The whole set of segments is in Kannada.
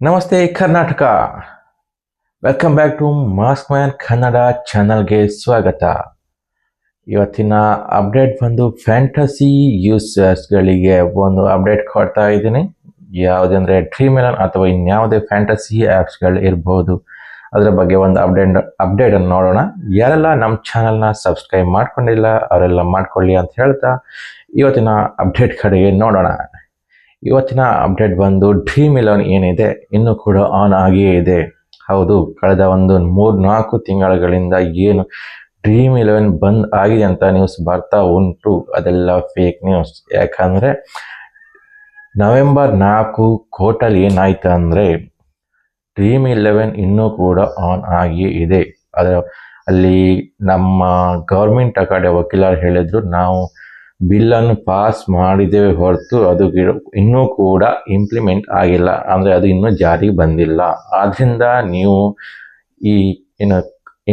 ನಮಸ್ತೆ Karnataka. Welcome back to mask man Kannada ಚಾನಲ್ಗೆ ಸ್ವಾಗತ. ಇವತ್ತಿನ ಅಪ್ಡೇಟ್ ಬಂದು ಫ್ಯಾಂಟಸಿ ಯೂಸರ್ಸ್ಗಳಿಗೆ ಒಂದು ಅಪ್ಡೇಟ್ ಕೊಡ್ತಾ ಇದ್ದೀನಿ. ಯಾವುದಂದರೆ ಡ್ರೀಮ್ ಎಲೆವನ್ ಅಥವಾ ಇನ್ಯಾವುದೇ ಫ್ಯಾಂಟಸಿ ಆ್ಯಪ್ಸ್ಗಳು ಇರ್ಬೋದು, ಅದರ ಬಗ್ಗೆ ಒಂದು ಅಪ್ಡೇಟನ್ನು ನೋಡೋಣ. ಯಾರೆಲ್ಲ ನಮ್ಮ ಚಾನಲ್ನ ಸಬ್ಸ್ಕ್ರೈಬ್ ಮಾಡ್ಕೊಂಡಿಲ್ಲ ಅವರೆಲ್ಲ ಮಾಡ್ಕೊಳ್ಳಿ ಅಂತ ಹೇಳ್ತಾ ಇವತ್ತಿನ ಅಪ್ಡೇಟ್ ಕಡೆಗೆ ನೋಡೋಣ. ಇವತ್ತಿನ ಅಪ್ಡೇಟ್ ಬಂದು ಡ್ರೀಮ್ ಎಲೆವನ್ ಏನಿದೆ ಇನ್ನೂ ಕೂಡ ಆನ್ ಆಗಿಯೇ ಇದೆ. ಹೌದು, ಕಳೆದ ಒಂದು 3-4 ತಿಂಗಳುಗಳಿಂದ ಏನು ಡ್ರೀಮ್ ಎಲೆವನ್ ಬಂದ್ ಆಗಿದೆ ಅಂತ ನ್ಯೂಸ್ ಬರ್ತಾ ಉಂಟು, ಅದೆಲ್ಲ ಫೇಕ್ ನ್ಯೂಸ್. ಯಾಕಂದರೆ ನವೆಂಬರ್ 4 ಕೋರ್ಟಲ್ಲಿ ಏನಾಯ್ತು ಅಂದರೆ ಡ್ರೀಮ್ ಎಲೆವನ್ ಇನ್ನೂ ಕೂಡ ಆನ್ ಆಗಿಯೇ ಇದೆ. ಅಲ್ಲಿ ನಮ್ಮ ಗೌರ್ಮೆಂಟ್ ಕಡೆ ವಕೀಲರು ಹೇಳಿದ್ರು, ನಾವು ಬಿಲ್ಲನ್ನು ಪಾಸ್ ಮಾಡಿದ್ದೇವೆ ಹೊರತು ಅದು ಇನ್ನೂ ಕೂಡ ಇಂಪ್ಲಿಮೆಂಟ್ ಆಗಿಲ್ಲ, ಅಂದರೆ ಅದು ಇನ್ನೂ ಜಾರಿಗೆ ಬಂದಿಲ್ಲ. ಆದ್ದರಿಂದ ನೀವು ಈ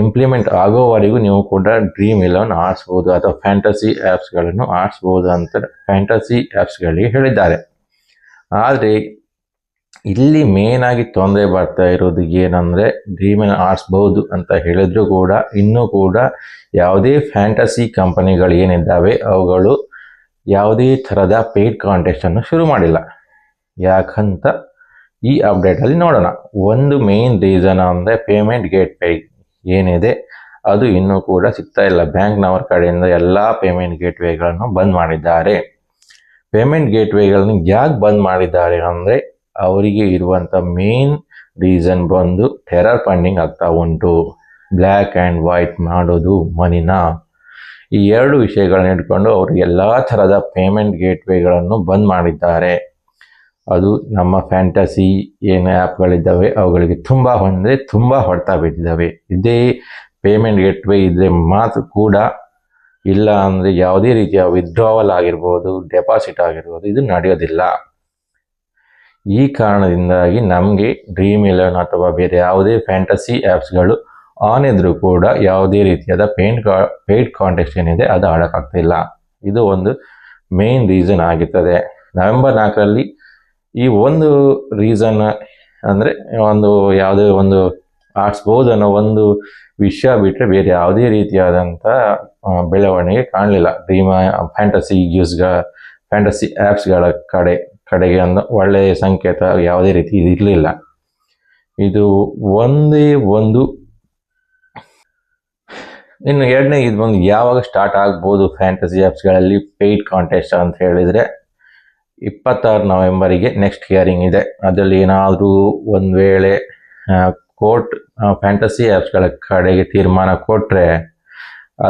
ಇಂಪ್ಲಿಮೆಂಟ್ ಆಗೋವರೆಗೂ ನೀವು ಕೂಡ ಡ್ರೀಮ್ ಎಲೆವನ್ ಆಡಿಸ್ಬೋದು ಅಥವಾ ಫ್ಯಾಂಟಸಿ ಆ್ಯಪ್ಸ್ಗಳನ್ನು ಆಡಿಸ್ಬೋದು ಅಂತ ಫ್ಯಾಂಟಸಿ ಆ್ಯಪ್ಸ್ಗಳಿಗೆ ಹೇಳಿದ್ದಾರೆ. ಆದರೆ ಇಲ್ಲಿ ಮೇನಾಗಿ ತೊಂದರೆ ಬರ್ತಾ ಇರೋದು ಏನಂದರೆ, ಡ್ರೀಮ್ ಎಲೆವನ್ ಆಡಿಸ್ಬೋದು ಅಂತ ಹೇಳಿದ್ರು ಕೂಡ ಇನ್ನೂ ಕೂಡ ಯಾವುದೇ ಫ್ಯಾಂಟಸಿ ಕಂಪನಿಗಳು ಏನಿದ್ದಾವೆ ಅವುಗಳು ಯಾವುದೇ ಥರದ ಪೇಯ್ಡ್ ಕಾಂಟೆಸ್ಟನ್ನು ಶುರು ಮಾಡಿಲ್ಲ. ಯಾಕಂತ ಈ ಅಪ್ಡೇಟಲ್ಲಿ ನೋಡೋಣ. ಒಂದು ಮೇನ್ ರೀಸನ್ ಅಂದರೆ ಪೇಮೆಂಟ್ ಗೇಟ್ವೇ ಏನಿದೆ ಅದು ಇನ್ನೂ ಕೂಡ ಸಿಗ್ತಾ ಇಲ್ಲ. ಬ್ಯಾಂಕ್ನವರ ಕಡೆಯಿಂದ ಎಲ್ಲ ಪೇಮೆಂಟ್ ಗೇಟ್ವೇಗಳನ್ನು ಬಂದ್ ಮಾಡಿದ್ದಾರೆ. ಪೇಮೆಂಟ್ ಗೇಟ್ವೇಗಳನ್ನು ಯಾಕೆ ಬಂದ್ ಮಾಡಿದ್ದಾರೆ ಅಂದರೆ, ಅವರಿಗೆ ಇರುವಂಥ ಮೇನ್ ರೀಸನ್ ಬಂದು ಟೆರರ್ ಫಂಡಿಂಗ್ ಆಗ್ತಾ ಉಂಟು. ಬ್ಲ್ಯಾಕ್ ಆ್ಯಂಡ್ ವೈಟ್ ಮಾಡೋದು ಮನಿನ, ಈ ಎರಡು ವಿಷಯಗಳನ್ನ ಇಟ್ಕೊಂಡು ಅವರು ಎಲ್ಲ ಥರದ ಪೇಮೆಂಟ್ ಗೇಟ್ವೇಗಳನ್ನು ಬಂದ್ ಮಾಡಿದ್ದಾರೆ. ಅದು ನಮ್ಮ ಫ್ಯಾಂಟಸಿ ಏನು ಆ್ಯಪ್ಗಳಿದ್ದಾವೆ ಅವುಗಳಿಗೆ ತುಂಬ ಹೊಡೆತ ಬಿದ್ದಿದ್ದಾವೆ. ಇದೇ ಪೇಮೆಂಟ್ ಗೇಟ್ವೇ ಇದ್ದರೆ ಮಾತ್ರ ಕೂಡ, ಇಲ್ಲ ಅಂದರೆ ಯಾವುದೇ ರೀತಿಯ ವಿತ್ಡ್ರಾವಲ್ ಆಗಿರ್ಬೋದು, ಡೆಪಾಸಿಟ್ ಆಗಿರ್ಬೋದು, ಇದು ನಡೆಯೋದಿಲ್ಲ. ಈ ಕಾರಣದಿಂದಾಗಿ ನಮಗೆ ಡ್ರೀಮ್ ಎಲೆವನ್ ಅಥವಾ ಬೇರೆ ಯಾವುದೇ ಫ್ಯಾಂಟಸಿ ಆ್ಯಪ್ಸ್ಗಳು ಆನ್ ಇದ್ರೂ ಕೂಡ ಯಾವುದೇ ರೀತಿಯಾದ ಪೇಯ್ಡ್ ಕಾಂಟೆಸ್ಟ್ ಏನಿದೆ ಅದು ಆಡೋಕ್ಕಾಗ್ತಿಲ್ಲ. ಇದು ಒಂದು ಮೇನ್ ರೀಸನ್ ಆಗಿರ್ತದೆ. ನವೆಂಬರ್ 4ರಲ್ಲಿ ಈ ಒಂದು ರೀಸನ್ ಅಂದರೆ ಯಾವುದೇ ಒಂದು ಆಡಿಸ್ಬೋದು ಅನ್ನೋ ಒಂದು ವಿಷಯ ಬಿಟ್ಟರೆ ಬೇರೆ ಯಾವುದೇ ರೀತಿಯಾದಂಥ ಬೆಳವಣಿಗೆ ಕಾಣಲಿಲ್ಲ. ಫ್ಯಾಂಟಸಿ ಆ್ಯಪ್ಸ್ಗಳ ಕಡೆಗೆ ಒಳ್ಳೆಯ ಸಂಕೇತ ಯಾವುದೇ ರೀತಿ ಇರಲಿಲ್ಲ. ಇದು ಒಂದೇ ಒಂದು. ಇನ್ನು ಎರಡನೇ ಇದು ಬಂದು ಯಾವಾಗ ಸ್ಟಾರ್ಟ್ ಆಗ್ಬೋದು ಫ್ಯಾಂಟಸಿ ಆ್ಯಪ್ಸ್ಗಳಲ್ಲಿ ಪೇಯ್ಡ್ ಕಾಂಟೆಸ್ಟ್ ಅಂತ ಹೇಳಿದರೆ, 26 ನವೆಂಬರಿಗೆ ನೆಕ್ಸ್ಟ್ ಹಿಯರಿಂಗ್ ಇದೆ. ಅದರಲ್ಲಿ ಏನಾದರೂ ಒಂದು ವೇಳೆ ಕೋರ್ಟ್ ಫ್ಯಾಂಟಸಿ ಆ್ಯಪ್ಸ್ಗಳ ಕಡೆಗೆ ತೀರ್ಮಾನ ಕೊಟ್ಟರೆ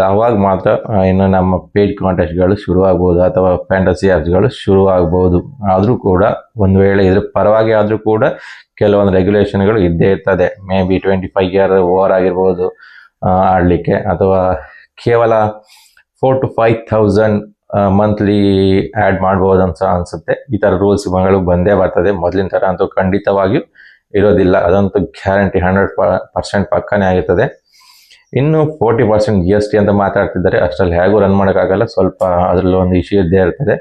ಅವಾಗ ಮಾತ್ರ ಇನ್ನು ನಮ್ಮ ಪೇಯ್ಡ್ ಕಾಂಟೆಸ್ಟ್ಗಳು ಶುರುವಾಗ್ಬೋದು ಅಥವಾ ಫ್ಯಾಂಟಸಿ ಆ್ಯಪ್ಸ್ಗಳು ಶುರುವಾಗ್ಬೋದು. ಆದರೂ ಕೂಡ ಒಂದು ವೇಳೆ ಇದ್ರ ಪರವಾಗಿ ಆದರೂ ಕೂಡ ಕೆಲವೊಂದು ರೆಗ್ಯುಲೇಷನ್ಗಳು ಇದ್ದೇ ಇರ್ತದೆ. ಮೇ ಬಿ 25 ಇಯರ್ ಓವರ್ ಆಗಿರ್ಬೋದು ಆಡಲಿಕ್ಕೆ, ಅಥವಾ ಕೇವಲ 4,000 to 5,000 ಮಂತ್ಲಿ ಆ್ಯಡ್ ಮಾಡ್ಬೋದು ಅಂತ ಅನಿಸುತ್ತೆ. ಈ ಥರ ರೂಲ್ಸ್ಗಳು ಬಂದೇ ಬರ್ತದೆ. ಮೊದಲಿನ ಥರ ಅಂತೂ ಖಂಡಿತವಾಗಿಯೂ ಇರೋದಿಲ್ಲ, ಅದಂತೂ ಗ್ಯಾರಂಟಿ 100% ಪಕ್ಕನೇ ಆಗಿರ್ತದೆ. ಇನ್ನು 40% GST ಅಂತ ಮಾತಾಡ್ತಿದ್ದಾರೆ. ಅಷ್ಟರಲ್ಲಿ ಹೇಗೂ ರನ್ ಮಾಡೋಕ್ಕಾಗಲ್ಲ, ಸ್ವಲ್ಪ ಅದರಲ್ಲಿ ಒಂದು ಇಶ್ಯೂ ಇದ್ದೇ ಇರ್ತದೆ.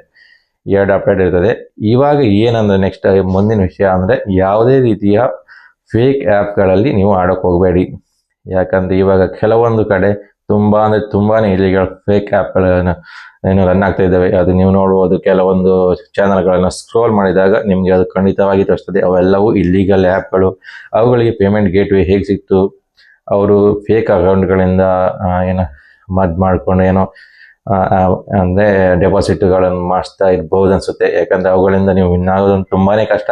2 ಅಪ್ಡೇಟ್ ಇರ್ತದೆ. ಇವಾಗ ಏನಂದರೆ ನೆಕ್ಸ್ಟ್ ಮುಂದಿನ ವಿಷಯ ಅಂದರೆ, ಯಾವುದೇ ರೀತಿಯ ಫೇಕ್ ಆ್ಯಪ್ಗಳಲ್ಲಿ ನೀವು ಆಡೋಕ್ಕೆ ಹೋಗಬೇಡಿ. ಯಾಕಂದರೆ ಇವಾಗ ಕೆಲವೊಂದು ಕಡೆ ತುಂಬಾ ಇಲ್ಲಿಗಳ ಫೇಕ್ ಆ್ಯಪ್ಗಳನ್ನು ರನ್ ಆಗ್ತಾ ಇದ್ದಾವೆ. ಅದು ನೀವು ನೋಡ್ಬೋದು. ಕೆಲವೊಂದು ಚಾನಲ್ಗಳನ್ನು ಸ್ಕ್ರೋಲ್ ಮಾಡಿದಾಗ ನಿಮಗೆ ಅದು ಖಂಡಿತವಾಗಿ ತೋರಿಸ್ತದೆ ಅವೆಲ್ಲವೂ ಇಲ್ಲೀಗಲ್ ಆ್ಯಪ್ಗಳು. ಅವುಗಳಿಗೆ ಪೇಮೆಂಟ್ ಗೇಟ್ವೇ ಹೇಗೆ ಸಿಕ್ತು, ಅವರು ಫೇಕ್ ಅಕೌಂಟ್ಗಳಿಂದ ಮಾಡ್ಕೊಂಡು ಅಂದರೆ ಡೆಪಾಸಿಟ್ಗಳನ್ನು ಮಾಡಿಸ್ತಾ ಇರ್ಬೋದು ಅನಿಸುತ್ತೆ. ಯಾಕಂದರೆ ಅವುಗಳಿಂದ ನೀವು ವಿನ್ ಆಗೋದಂತ ತುಂಬಾ ಕಷ್ಟ.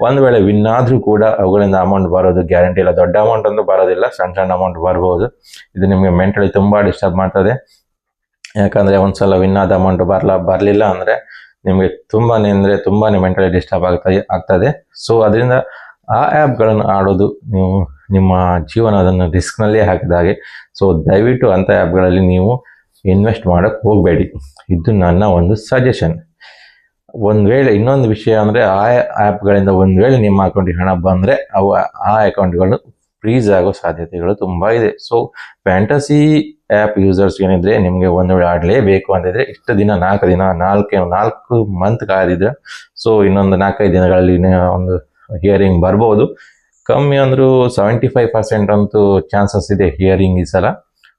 ಒಂದು ವೇಳೆ ವಿನ್ ಆದರೂ ಕೂಡ ಅವುಗಳಿಂದ ಅಮೌಂಟ್ ಬರೋದು ಗ್ಯಾರಂಟಿ ಇಲ್ಲ. ದೊಡ್ಡ ಅಮೌಂಟ್ ಅಂತೂ ಬರೋದಿಲ್ಲ, ಸಣ್ಣ ಅಮೌಂಟ್ ಬರ್ಬೋದು. ಇದು ನಿಮಗೆ ಮೆಂಟಲಿ ತುಂಬ ಡಿಸ್ಟರ್ಬ್ ಮಾಡ್ತದೆ. ಯಾಕಂದರೆ ಒಂದ್ಸಲ ವಿನ್ ಆದ ಅಮೌಂಟ್ ಬರಲಿಲ್ಲ ಅಂದರೆ ನಿಮಗೆ ತುಂಬಾ ಮೆಂಟಲಿ ಡಿಸ್ಟರ್ಬ್ ಆಗ್ತದೆ. ಸೊ ಅದರಿಂದ ಆ ಆ್ಯಪ್ಗಳನ್ನು ಆಡೋದು ನೀವು ನಿಮ್ಮ ಜೀವನವನ್ನು ರಿಸ್ಕ್ನಲ್ಲೇ ಹಾಕಿದಾಗೆ. ಸೊ ದಯವಿಟ್ಟು ಅಂಥ ಆ್ಯಪ್ಗಳಲ್ಲಿ ನೀವು ಇನ್ವೆಸ್ಟ್ ಮಾಡೋಕ್ಕೆ ಹೋಗಬೇಡಿ. ಇದು ನನ್ನ ಒಂದು ಸಜೆಷನ್. ಒಂದು ವೇಳೆ ಇನ್ನೊಂದು ವಿಷಯ ಅಂದರೆ, ಆ ಆ್ಯಪ್ಗಳಿಂದ ಒಂದು ವೇಳೆ ನಿಮ್ಮ ಅಕೌಂಟಿಗೆ ಹಣ ಬಂದರೆ ಆ ಅಕೌಂಟ್ಗಳು ಫ್ರೀಸ್ ಆಗೋ ಸಾಧ್ಯತೆಗಳು ತುಂಬ ಇದೆ. ಸೊ ಫ್ಯಾಂಟಸಿ ಆ್ಯಪ್ ಯೂಸರ್ಸ್ ಏನಿದ್ರೆ ನಿಮಗೆ ಒಂದು ವೇಳೆ ಆಡಲೇಬೇಕು ಅಂತಿದ್ರೆ ಇಷ್ಟು ದಿನ 4 ಮಂತ್ ಕಾದಿದ್ರೆ, ಸೊ ಇನ್ನೊಂದು 4-5 ದಿನಗಳಲ್ಲಿ ಒಂದು ಹಿಯರಿಂಗ್ ಬರ್ಬೋದು. ಕಮ್ಮಿ ಅಂದರೂ 75% ಅಂತೂ ಚಾನ್ಸಸ್ ಇದೆ ಹಿಯರಿಂಗ್ ಈ ಸಲ.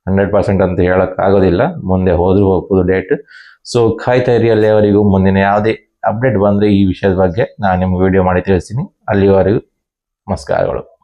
100% ಅಂತ ಹೇಳೋಕ್ಕಾಗೋದಿಲ್ಲ, ಮುಂದೆ ಹೋದ್ರೂ ಹೋಗ್ಬೋದು ಡೇಟ್. ಸೊ ಕಾಯ್ತಾ ಇರಿ. ಅಲ್ಲಿಯವರೆಗೂ ಮುಂದಿನ ಯಾವುದೇ ಅಪ್ಡೇಟ್ ಬಂದರೆ ಈ ವಿಷಯದ ಬಗ್ಗೆ ನಾನು ನಿಮ್ಗೆ ವಿಡಿಯೋ ಮಾಡಿ ತಿಳಿಸ್ತೀನಿ. ಅಲ್ಲಿವರೆಗೂ ನಮಸ್ಕಾರಗಳು.